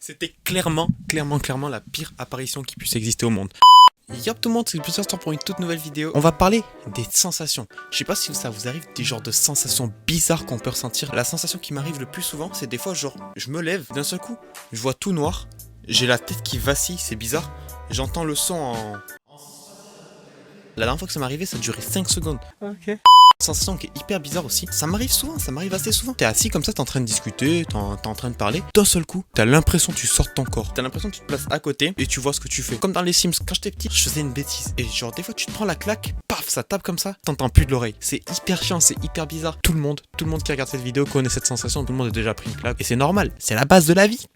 C'était clairement la pire apparition qui puisse exister au monde. Yop tout le monde, c'est le plus instant pour une toute nouvelle vidéo. On va parler des sensations. Je sais pas si ça vous arrive des genres de sensations bizarres qu'on peut ressentir. La sensation qui m'arrive le plus souvent, c'est des fois genre, je me lève, d'un seul coup, je vois tout noir, j'ai la tête qui vacille, c'est bizarre. J'entends le son en... La dernière fois que ça m'est arrivé, ça a duré 5 secondes. Ok. Sensation qui est hyper bizarre aussi. Ça m'arrive souvent, ça m'arrive assez souvent. T'es assis comme ça, t'es en train de discuter, t'es en train de parler. D'un seul coup, t'as l'impression que tu sors de ton corps. T'as l'impression que tu te places à côté et tu vois ce que tu fais. Comme dans les Sims, quand j'étais petit, je faisais une bêtise. Et genre, des fois, tu te prends la claque, paf, ça tape comme ça, t'entends plus de l'oreille. C'est hyper chiant, c'est hyper bizarre. Tout le monde qui regarde cette vidéo connaît cette sensation. Tout le monde a déjà pris une claque. Et c'est normal, c'est la base de la vie.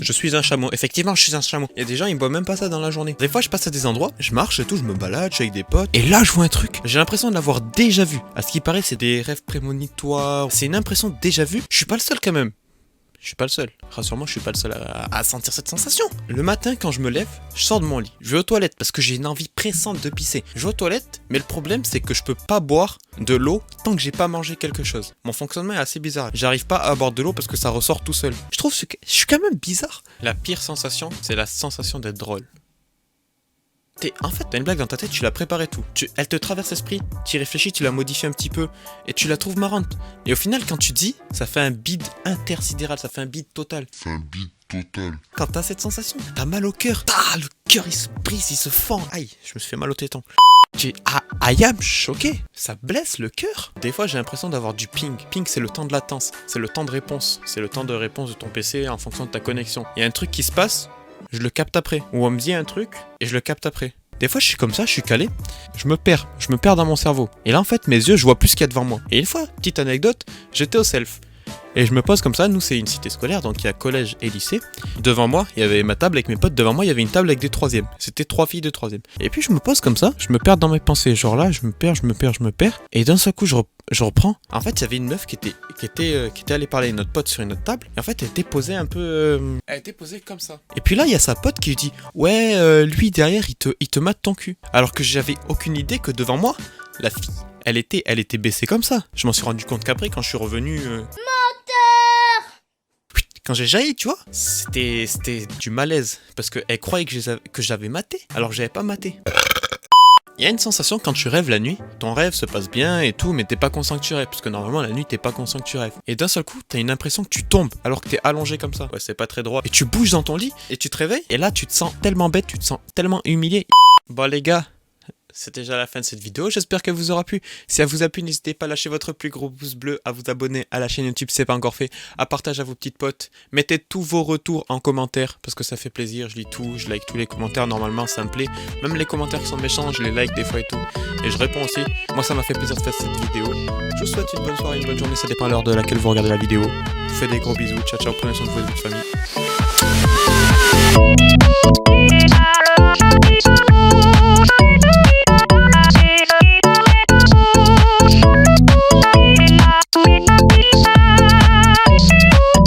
Je suis un chameau. Effectivement, je suis un chameau. Il y a des gens, ils voient même pas ça dans la journée. Des fois, je passe à des endroits, je marche et tout, je me balade, je suis avec des potes. Et là, je vois un truc. J'ai l'impression de l'avoir déjà vu. À ce qui paraît, c'est des rêves prémonitoires. C'est une impression déjà vue. Je suis pas le seul quand même. Je suis pas le seul. Rassure-moi, je suis pas le seul à sentir cette sensation. Le matin, quand je me lève, je sors de mon lit. Je vais aux toilettes parce que j'ai une envie pressante de pisser. Je vais aux toilettes, mais le problème, c'est que je peux pas boire de l'eau tant que j'ai pas mangé quelque chose. Mon fonctionnement est assez bizarre. J'arrive pas à boire de l'eau parce que ça ressort tout seul. Je trouve que je suis quand même bizarre. La pire sensation, c'est la sensation d'être drôle. En fait, t'as une blague dans ta tête, tu l'as préparée tout. Elle te traverse l'esprit, tu y réfléchis, tu la modifies un petit peu, et tu la trouves marrante. Et au final, quand tu dis, ça fait un bide intersidéral, ça fait un bide total. Quand t'as cette sensation, t'as mal au cœur. Le cœur, il se brise, il se fend. Aïe, je me suis fait mal au téton. I am choqué. Ça blesse le cœur. Des fois, j'ai l'impression d'avoir du ping. Ping, c'est le temps de latence, c'est le temps de réponse. C'est le temps de réponse de ton PC en fonction de ta connexion. Il y a un truc qui se passe, je le capte après. Ou on me dit un truc et je le capte après. Des fois, je suis comme ça, je suis calé, je me perds dans mon cerveau. Et là, en fait, mes yeux, je vois plus ce qu'il y a devant moi. Et une fois, petite anecdote, j'étais au self. Et je me pose comme ça, nous c'est une cité scolaire, donc il y a collège et lycée. Devant moi, il y avait ma table avec mes potes, devant moi il y avait une table avec des troisièmes. C'était 3 filles de troisième. Et puis je me pose comme ça, je me perds dans mes pensées, genre là, je me perds. Et d'un seul coup, je reprends. En fait, il y avait une meuf qui était allée parler à notre pote sur une autre table. Et en fait, elle était posée un peu... Elle était posée comme ça. Et puis là, il y a sa pote qui lui dit « Ouais, lui derrière, il te mate ton cul. » Alors que j'avais aucune idée que devant moi, la fille, elle était baissée comme ça. Je m'en suis rendu compte qu'après, quand je suis revenu... Quand j'ai jailli, tu vois, c'était du malaise. Parce qu'elle croyait que j'avais maté, alors que j'avais pas maté. Il y a une sensation quand tu rêves la nuit, ton rêve se passe bien et tout, mais t'es pas conscient que tu rêves. Parce que normalement, la nuit, t'es pas conscient que tu rêves. Et d'un seul coup, t'as une impression que tu tombes, alors que t'es allongé comme ça. Ouais, c'est pas très droit. Et tu bouges dans ton lit, et tu te réveilles, et là, tu te sens tellement bête, tu te sens tellement humilié. Bon, les gars... C'est déjà la fin de cette vidéo, j'espère qu'elle vous aura plu. Si elle vous a plu, n'hésitez pas à lâcher votre plus gros pouce bleu, à vous abonner à la chaîne YouTube si c'est pas encore fait, à partager à vos petites potes. Mettez tous vos retours en commentaire, parce que ça fait plaisir, je lis tout, je like tous les commentaires, normalement ça me plaît. Même les commentaires qui sont méchants, je les like des fois et tout. Et je réponds aussi, moi ça m'a fait plaisir de faire cette vidéo. Je vous souhaite une bonne soirée, une bonne journée, ça dépend de l'heure de laquelle vous regardez la vidéo. Je vous fais des gros bisous, ciao ciao, prenez soin de vous et de votre famille.